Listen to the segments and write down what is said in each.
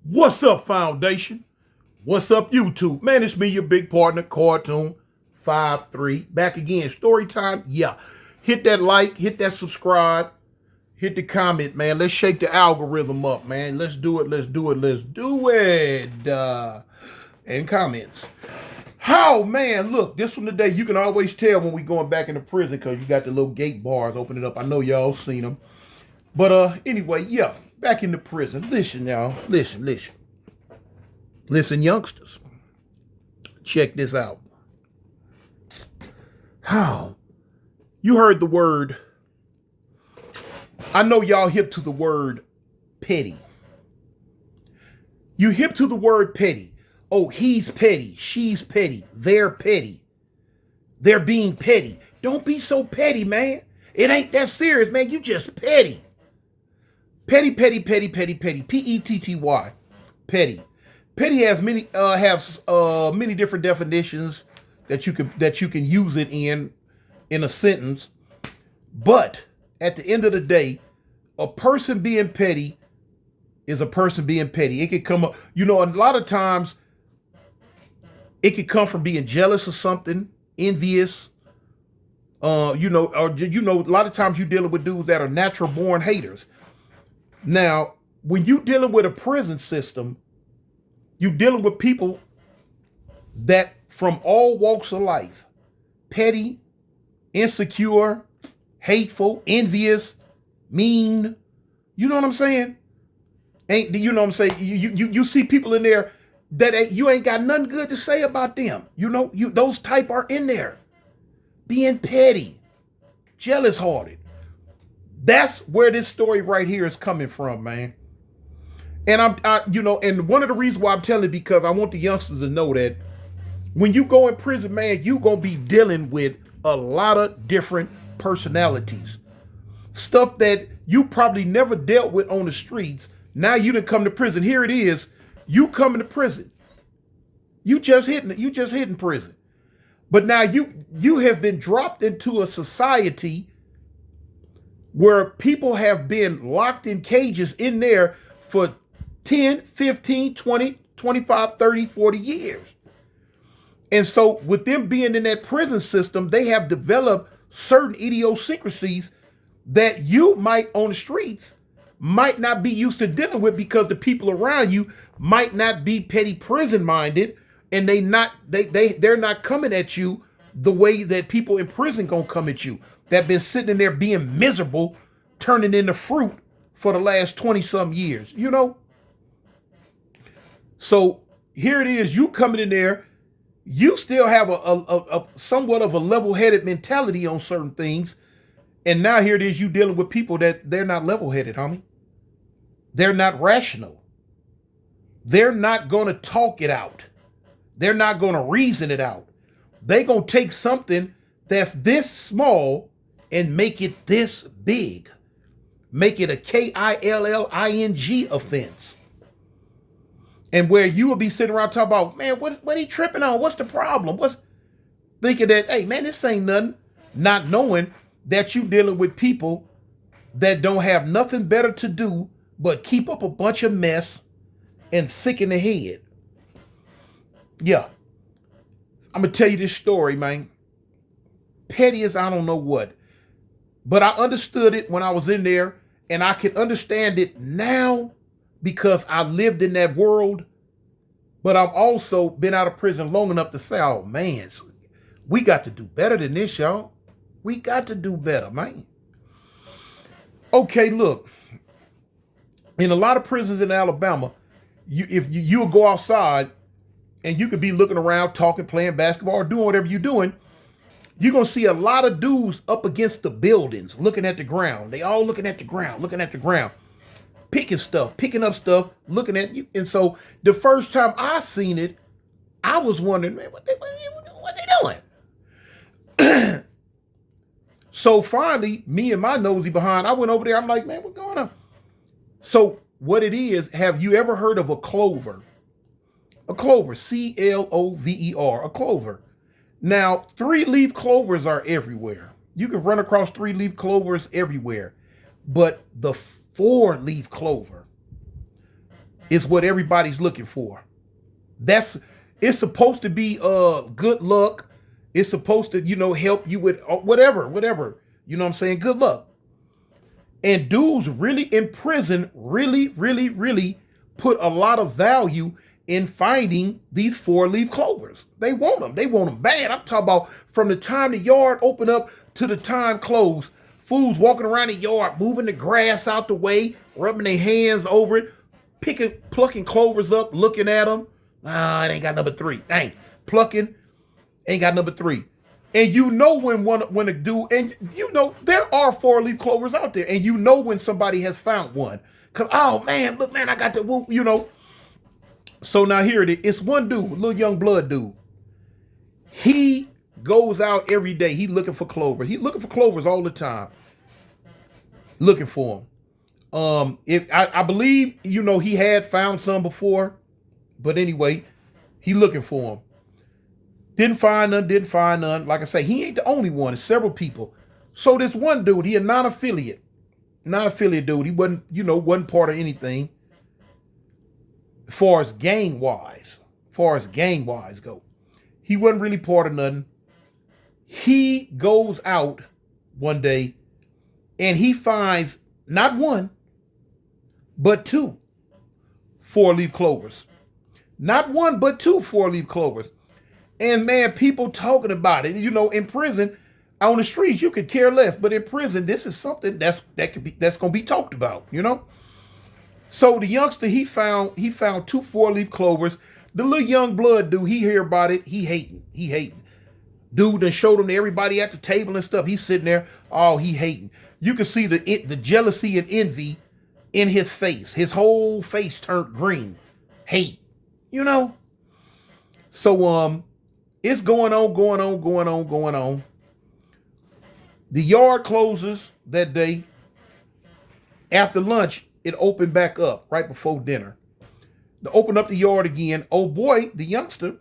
What's up, Foundation? What's up, YouTube? Man, it's me, your big partner, Cartoon 53. Back again. Story time. Yeah. Hit that like, hit that subscribe, hit the comment, man. Let's shake the algorithm up, man. Let's do it. Let's do it. Let's do it. And comments. How, man, look, this one today, you can always tell when we going back into prison because you got the little gate bars opening up. I know y'all seen them. But anyway, yeah, back into prison. Listen, y'all. Listen. Listen, youngsters. Check this out. How? You heard the word. I know y'all hip to the word petty. You hip to the word petty. Oh, he's petty. She's petty. They're petty. They're being petty. Don't be so petty, man. It ain't that serious, man. You just petty. Petty. Petty. Petty. Petty has many many different definitions that you can use it in a sentence. But at the end of the day, a person being petty is a person being petty. It could come up, a lot of times it could come from being jealous of something, envious. A lot of times you're dealing with dudes that are natural born haters. Now, when you're dealing with a prison system, you're dealing with people that from all walks of life, petty, insecure, hateful, envious, mean. You know what I'm saying? You see people in there that you ain't got nothing good to say about them. Those type are in there, being petty, jealous hearted. That's where this story right here is coming from, man. And and one of the reasons why I'm telling it, because I want the youngsters to know that when you go in prison, man, you gonna be dealing with a lot of different personalities. Stuff that you probably never dealt with on the streets. Now you done come to prison. Here it is. You coming to prison. You just hitting prison. But now you have been dropped into a society where people have been locked in cages in there for 10, 15, 20, 25, 30, 40 years. And so with them being in that prison system, they have developed certain idiosyncrasies that you might on the streets might not be used to dealing with, because the people around you might not be petty prison minded, and they're not coming at you the way that people in prison gonna come at you that been sitting in there being miserable, turning into fruit for the last 20 some years, So here it is, you coming in there, you still have a somewhat of a level-headed mentality on certain things. And now here it is, you dealing with people that they're not level-headed, homie. They're not rational. They're not going to talk it out. They're not going to reason it out. They're going to take something that's this small and make it this big. Make it a KILLING offense. And where you will be sitting around talking about, man, what he tripping on? What's the problem? What's thinking that, hey, man, this ain't nothing. Not knowing that you dealing with people that don't have nothing better to do but keep up a bunch of mess and sick in the head. Yeah. I'm going to tell you this story, man. Petty as I don't know what. But I understood it when I was in there, and I can understand it now because I lived in that world. But I've also been out of prison long enough to say, oh, man, we got to do better than this, y'all. We got to do better, man. Okay, look. In a lot of prisons in Alabama, you'll go outside and you could be looking around, talking, playing basketball, or doing whatever you're doing. You're going to see a lot of dudes up against the buildings, looking at the ground. They all looking at the ground, picking up stuff, looking at you. And so the first time I seen it, I was wondering, man, what they doing? So finally, me and my nosy behind, I went over there. I'm like, man, what's going on? So what it is, have you ever heard of a clover? A clover, CLOVER, a clover. Now, 3-leaf clovers are everywhere. You can run across 3-leaf clovers everywhere. But the 4-leaf clover is what everybody's looking for. It's supposed to be good luck. It's supposed to, help you with whatever. You know what I'm saying? Good luck. And dudes really in prison really put a lot of value in finding these 4-leaf clovers. They want them. They want them bad. I'm talking about from the time the yard open up to the time close. Fools walking around the yard, moving the grass out the way, rubbing their hands over it, plucking clovers up, looking at them. It ain't got number 3. Dang, plucking, ain't got number 3. And when a dude, and there are 4-leaf clovers out there, and when somebody has found one. Cause, oh man, look man, I got the whoop, So now here it is. It's one dude, little young blood dude. He goes out every day. He looking for clovers. He looking for clovers all the time. Looking for them. I believe, he had found some before. But anyway, he looking for them. Didn't find none. Like I say, he ain't the only one. It's several people. So this one dude, he a non-affiliate dude. He wasn't part of anything. As far as gang wise go. He wasn't really part of nothing. He goes out one day and he finds not one, but 2 4-leaf clovers. Not one, but 2 4-leaf clovers. And man, people talking about it. In prison, on the streets, you could care less. But in prison, this is something that's gonna be talked about, So the youngster, he found 2 4-leaf clovers. The little young blood dude, he hear about it, he hating. Dude done showed him to everybody at the table and stuff. He's sitting there, he hating. You can see the jealousy and envy in his face. His whole face turned green. Hate. So it's going on. The yard closes that day. After lunch, it opened back up right before dinner. To open up the yard again, oh boy, the youngster,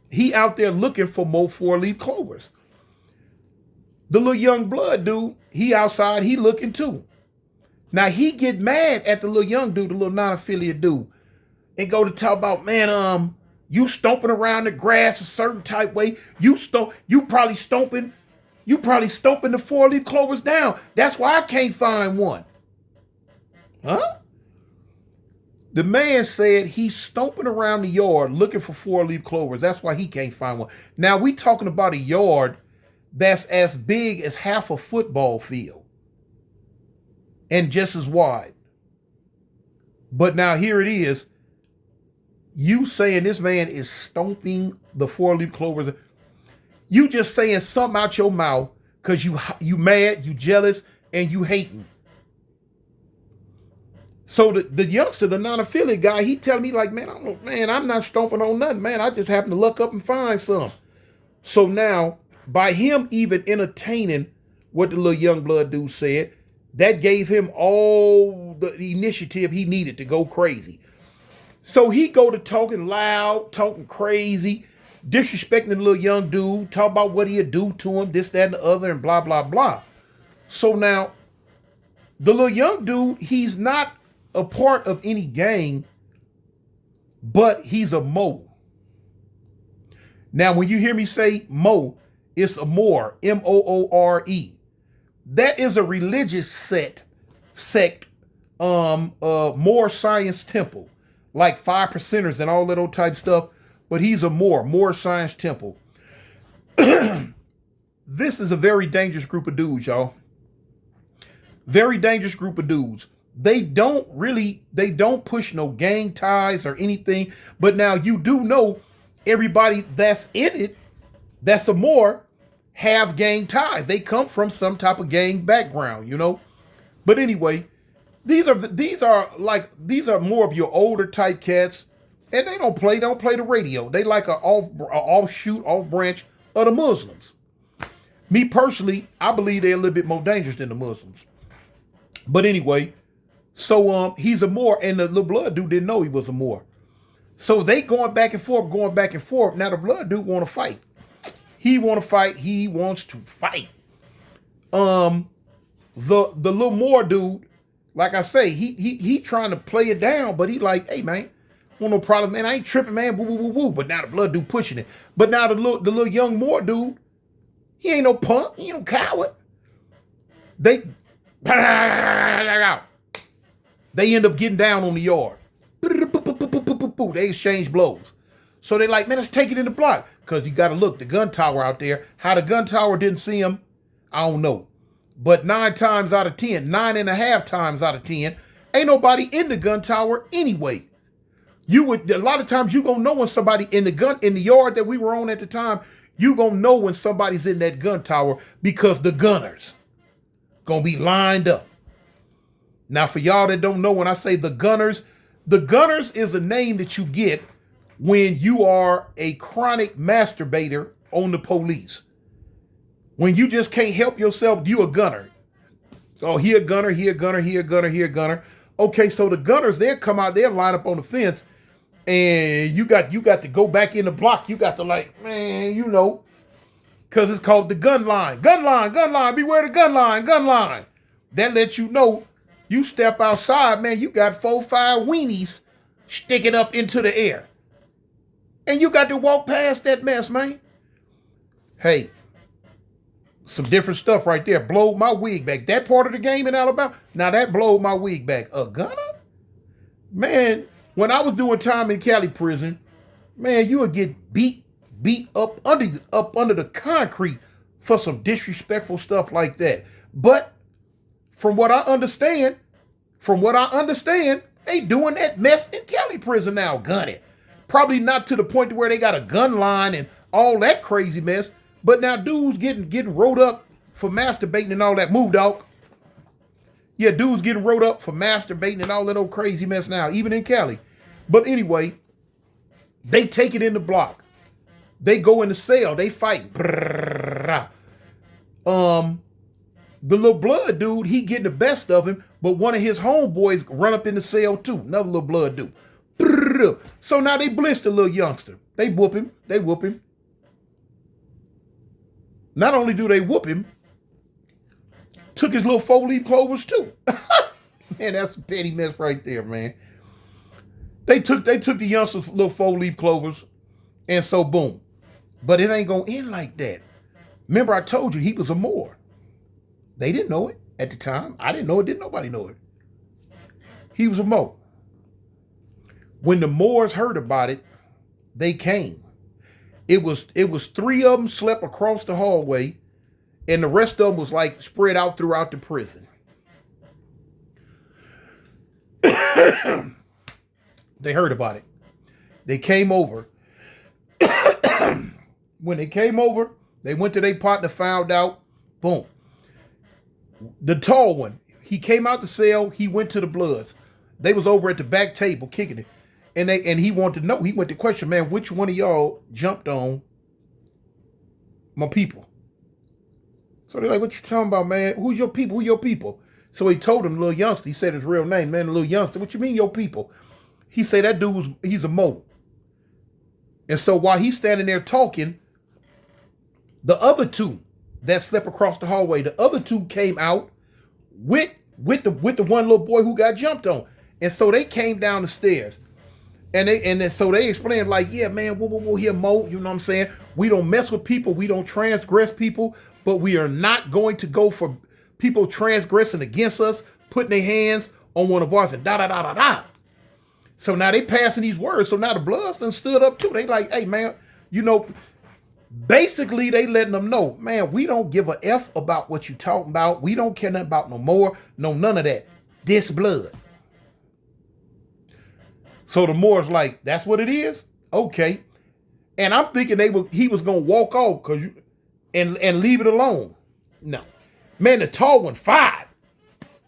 he out there looking for more 4-leaf clovers. The little young blood dude, he outside, he looking too. Now he get mad at the little young dude, the little non-affiliate dude, and go to talk about, man, you stomping around the grass a certain type way. You probably stomping the 4-leaf clovers down. That's why I can't find one. Huh? The man said he's stomping around the yard looking for 4-leaf clovers. That's why he can't find one. Now we talking about a yard that's as big as half a football field and just as wide. But now here it is. You saying this man is stomping the 4-leaf clovers. You just saying something out your mouth because you mad, you jealous, and you hating. So the youngster, the non-affiliate guy, he telling me like, man, I'm not stomping on nothing, man. I just happen to look up and find some. So now, by him even entertaining what the little young blood dude said, that gave him all the initiative he needed to go crazy. So he go to talking loud, talking crazy, disrespecting the little young dude, talk about what he'd do to him, this, that, and the other, and blah, blah, blah. So now, the little young dude, he's not a part of any gang, but he's a Mo. Now, when you hear me say Mo, it's a Moor, M-O-O-R-E. That is a religious sect, Moor Science Temple, like 5 percenters and all that old type stuff. But he's a Moor Science Temple. This is a very dangerous group of dudes, y'all. Very dangerous group of dudes. They don't push no gang ties or anything. But now you do know everybody that's in it, that's a Moor, have gang ties. They come from some type of gang background, But anyway, these are more of your older type cats, and they don't play the radio. They like an off branch of the Muslims. Me personally, I believe they're a little bit more dangerous than the Muslims. But anyway, so he's a Moor, and the little blood dude didn't know he was a Moor. So they going back and forth. Now the blood dude want to fight. He wants to fight. The little Moor dude, like I say, he trying to play it down, but he like, hey man, want no problem, man. I ain't tripping, man. Woo, woo, woo, woo. But now the blood dude pushing it. But now the little young Moore dude, he ain't no punk. He ain't no coward. They end up getting down on the yard. They exchange blows. So they like, man, let's take it in the block. Because you got to look, the gun tower out there. How the gun tower didn't see him, I don't know. But 9 times out of 10, 9.5 times out of 10, ain't nobody in the gun tower anyway. A lot of times you gonna know when somebody in the yard that we were on at the time, you gonna know when somebody's in that gun tower because the gunners gonna be lined up. Now for y'all that don't know, when I say the gunners is a name that you get when you are a chronic masturbator on the police. When you just can't help yourself, you a gunner. Oh, he a gunner, he a gunner, he a gunner, he a gunner. Okay, so the gunners, they'll come out, they'll line up on the fence, and you got to go back in the block. You got to like, man, you know, because it's called the gun line. Gun line, gun line, beware the gun line, gun line. That lets you know, you step outside, man, you got 4, 5 weenies sticking up into the air. And you got to walk past that mess, man. Hey, some different stuff right there. Blowed my wig back. That part of the game in Alabama, now that blowed my wig back. A gunner? Man, when I was doing time in Cali prison, man, you would get beat up under the concrete for some disrespectful stuff like that. But from what I understand, they doing that mess in Cali prison now, gunning. Probably not to the point to where they got a gun line and all that crazy mess. But now dudes getting rolled up for masturbating and all that. Move, dog. Yeah, dudes getting rolled up for masturbating and all that old crazy mess now, even in Cali. But anyway, they take it in the block. They go in the cell. They fight. The little blood dude, he getting the best of him, but one of his homeboys run up in the cell too. Another little blood dude. So now they bliss the little youngster. They whoop him. Not only do they whoop him, took his little 4-leaf clovers too. Man, that's a petty mess right there, man. They took the youngster's little 4-leaf clovers, and so boom. But it ain't gonna end like that. Remember, I told you he was a Moor. They didn't know it at the time. I didn't know it. Didn't nobody know it. He was a Moor. When the Moors heard about it, they came. It was 3 of them slept across the hallway, and the rest of them was like spread out throughout the prison. They heard about it. They came over. When they came over, they went to their partner, found out, boom. The tall one, he came out the cell, he went to the Bloods. They was over at the back table kicking it. And he wanted to know, he went to question, man, which one of y'all jumped on my people? So they're like, what you talking about, man? Who's your people? Who your people? So he told him, little youngster, he said his real name, man, the little youngster, what you mean your people? He said that dude he's a Mo. And so while he's standing there talking, the other 2 that slept across the hallway, the other 2 came out with the one little boy who got jumped on. And so they came down the stairs. So they explained like, yeah, man, we'll hear Mo, you know what I'm saying? We don't mess with people, we don't transgress people, but we are not going to go for people transgressing against us, putting their hands on one of ours and da-da-da-da-da. So now they passing these words. So now the Bloods done stood up too. They like, hey man, you know, basically they letting them know, man, we don't give a F about what you talking about. We don't care nothing about no more, no none of that. This blood. So the Moors like, that's what it is? Okay. And I'm thinking he was going to walk off and leave it alone. No. Man, the tall one fired.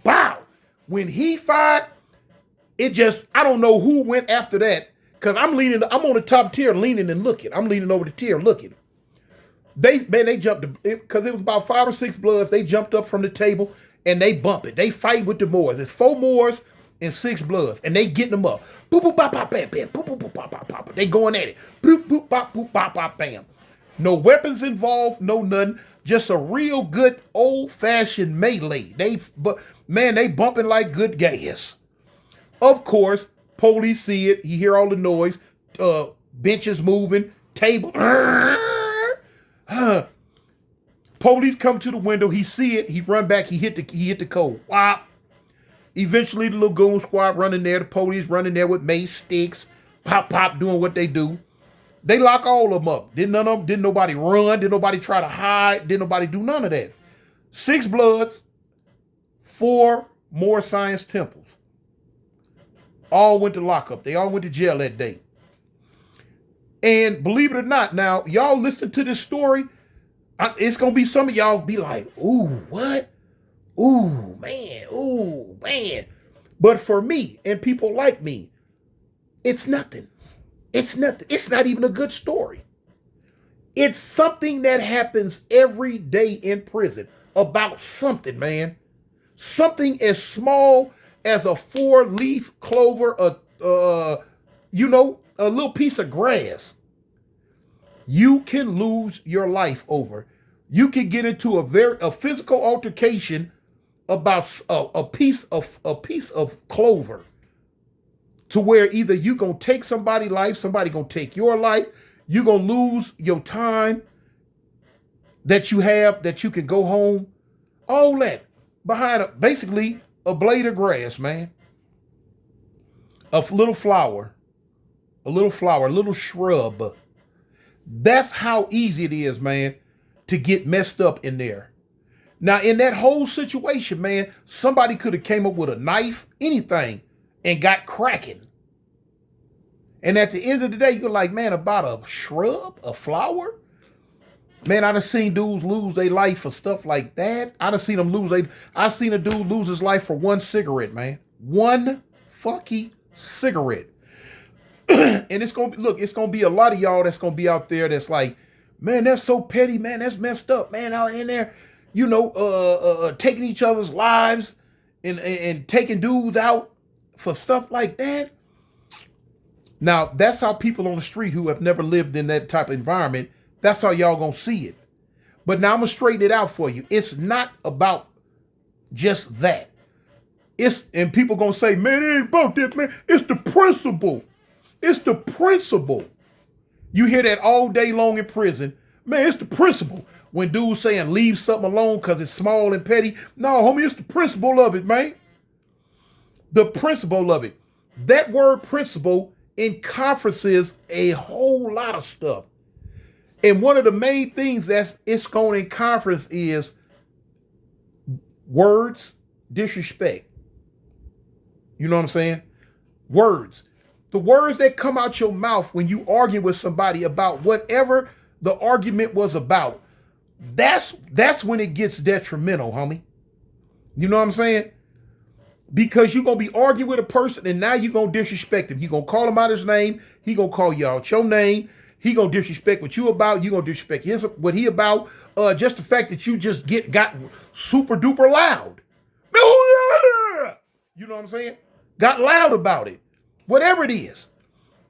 Wow. When he fired, it just, I don't know who went after that. Because I'm on the top tier leaning and looking. I'm leaning over the tier looking. They jumped, because it was about 5 or 6 Bloods. They jumped up from the table and they bump it. They fight with the Moors. There's 4 Moors and 6 Bloods, and they getting them up. Boop, boop, bop, bop, bam, bam. Boop, boop, boop, bop, bop, bop. They going at it. Boop, boop, bop, boop, bop, bop, bam. No weapons involved, no nothing. Just a real good old-fashioned melee. Man, they bumping like good gas. Of course, police see it. He hear all the noise. Benches moving, table. Police come to the window. He see it. He run back. He hit the code. Wop. Eventually, the little goon squad running there. The police running there with mace, sticks, pop, pop, doing what they do. They lock all of them up. Didn't nobody run. Didn't nobody try to hide. Didn't nobody do none of that. 6 bloods, 4 more science temples. All went to lockup. They all went to jail that day. And believe it or not, now, y'all listen to this story. It's going to be some of y'all be like, ooh, what? Ooh, man. But for me and people like me, it's nothing. It's nothing. It's not even a good story. It's something that happens every day in prison about something, man. Something as small as a 4-leaf clover, a little piece of grass. You can lose your life over. You can get into a physical altercation about a piece of clover, to where either you gonna take somebody's life, somebody gonna take your life, you gonna lose your time that you have, that you can go home, all that behind basically a blade of grass, man. A little flower, a little shrub. That's how easy it is, man, to get messed up in there. Now, in that whole situation, man, somebody could have came up with a knife, anything, and got cracking. And at the end of the day, you're like, man, about a shrub, a flower? Man, I done seen dudes lose their life for stuff like that. I seen a dude lose his life for 1 cigarette, man. 1 fucking cigarette. And it's gonna be a lot of y'all that's gonna be out there that's like, man, that's so petty, man, that's messed up, man, out in there, taking each other's lives and taking dudes out for stuff like that. Now, that's how people on the street who have never lived in that type of environment, that's how y'all gonna see it. But now I'm gonna straighten it out for you. It's not about just that. And people gonna say, man, it ain't about this, man. It's the principle. It's the principle. You hear that all day long in prison. Man, it's the principle. When dudes saying leave something alone because it's small and petty. No, homie, it's the principle of it, man. The principle of it. That word principle encompasses a whole lot of stuff. And one of the main things it's going to encompass is words, disrespect. You know what I'm saying? Words. The words that come out your mouth when you argue with somebody about whatever the argument was about, that's when it gets detrimental, homie. You know what I'm saying? Because you're going to be arguing with a person and now you're going to disrespect him. You're going to call him out his name. He going to call you out your name. He going to disrespect what you about. You going to disrespect what he about. Just the fact that you just got super duper loud. You know what I'm saying? Got loud about it. Whatever it is,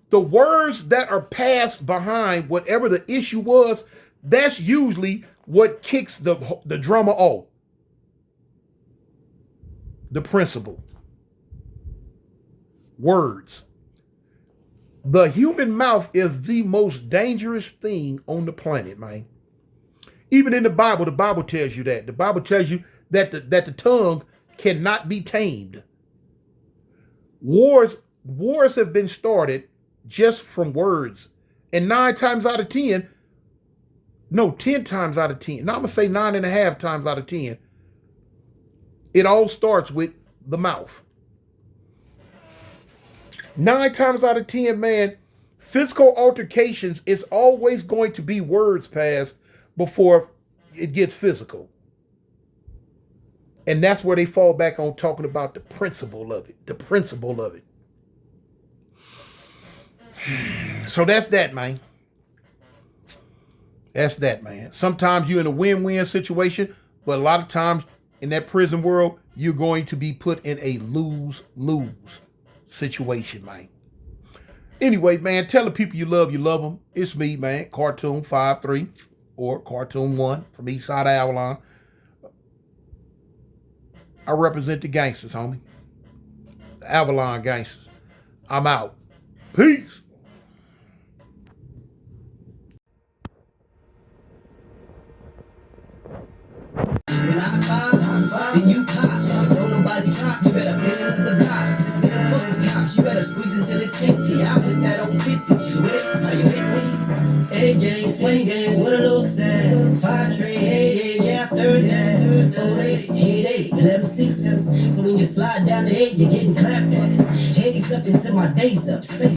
the words that are passed behind whatever the issue was, that's usually what kicks the drama off. The principle. Words. The human mouth is the most dangerous thing on the planet, man. Even in the Bible tells you that. The Bible tells you that the tongue cannot be tamed. Wars have been started just from words. And 10 times out of 10, now I'm going to say 9.5 times out of 10, it all starts with the mouth. 9 times out of 10, man, physical altercations is always going to be words passed before it gets physical. And that's where they fall back on talking about the principle of it. The principle of it. So that's that, man. That's that, man. Sometimes you're in a win-win situation, but a lot of times in that prison world, you're going to be put in a lose-lose situation, man. Anyway, man, tell the people you love them. It's me, man, Cartoon 53 or Cartoon 1 from East Side of Avalon. I represent the gangsters, homie. The Avalon gangsters. I'm out. Peace. When I pop, then you pop. Don't nobody drop, you better bend into the block. Then fuck the cops, you better squeeze until it's empty. I put that on 50, she's with it, are you with me? A-gang, swing gang, what it looks at. 5 tray, yeah, third that. 4 8, 8 8, 11 6. So when you slide down the 8, you're getting clapped at. Hands up until my days up, say